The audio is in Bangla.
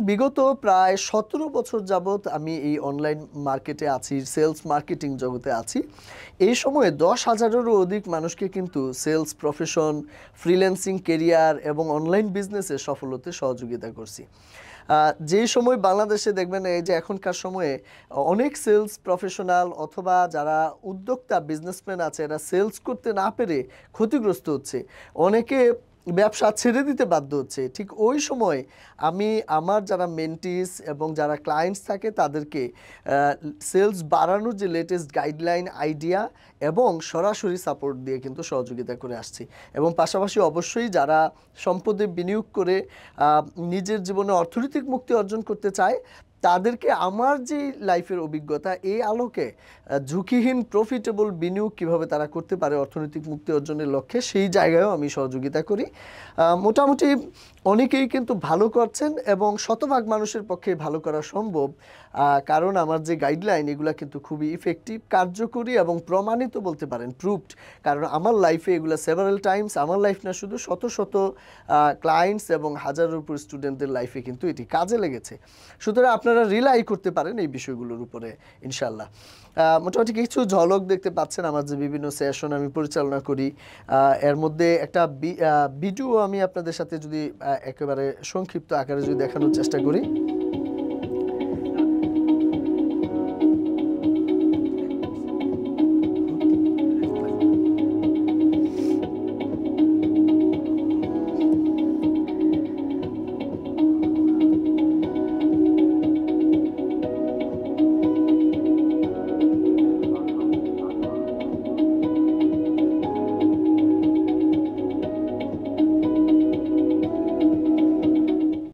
বিগত প্রায় ১৭ বছর যাবৎ আমি এই অনলাইন মার্কেটে আছি, সেলস মার্কেটিং জগতে আছি। এই সময়ে ১০,০০০-এরও অধিক মানুষকে কিন্তু সেলস প্রফেশন, ফ্রিল্যান্সিং ক্যারিয়ার এবং অনলাইন বিজনেসে সফল হতে সহযোগিতা করছি। যেই সময় বাংলাদেশে দেখবেন এই যে এখনকার সময়ে অনেক সেলস প্রফেশনাল অথবা যারা উদ্যোক্তা বিজনেসম্যান আছে এরা সেলস করতে না পেরে ক্ষতিগ্রস্ত হচ্ছে। অনেকে ব্যবসা ছেড়ে দিতে বাধ্য হচ্ছে। ঠিক ওই সময় আমি আমার যারা মেন্টিস এবং যারা ক্লায়েন্টস থাকে তাদেরকে সেলস বাড়ানোর যে লেটেস্ট গাইডলাইন, আইডিয়া এবং সরাসরি সাপোর্ট দিয়ে কিন্তু সহযোগিতা করে আসছি। এবং পাশাপাশি অবশ্যই যারা সম্পদে বিনিয়োগ করে নিজের জীবনে অর্থনৈতিক মুক্তি অর্জন করতে চায় তাদেরকে আমার যে লাইফের অভিজ্ঞতা এই আলোকে ঝুঁকিহীন প্রফিটেবল বিনিয়োগ কীভাবে তারা করতে পারে অর্থনৈতিক মুক্তি অর্জনের লক্ষ্যে সেই জায়গায়ও আমি সহযোগিতা করি। মোটামুটি অনেকেই কিন্তু ভালো করছেন এবং শতভাগ মানুষের পক্ষে ভালো করা সম্ভব, কারণ আমার যে গাইডলাইন এগুলো কিন্তু খুবই ইফেক্টিভ, কার্যকরী এবং প্রমাণিত বলতে পারেন, প্রুভড। কারণ আমার লাইফে এগুলো সেভারাল টাইমস, আমার লাইফ না শুধু শত শত ক্লায়েন্টস এবং হাজারের উপর স্টুডেন্টদের লাইফে কিন্তু এটি কাজে লেগেছে। সুতরাং আপনারা রিলাই করতে পারেন এই বিষয়গুলোর উপরে ইনশাল্লাহ। মোটামুটি কিছু ঝলক দেখতে পাচ্ছেন আমার যে বিভিন্ন সেশন আমি পরিচালনা করি। এর মধ্যে একটা ভিডিও আমি আপনাদের সাথে যদি একেবারে সংক্ষিপ্ত আকারে যদি দেখানোর চেষ্টা করি।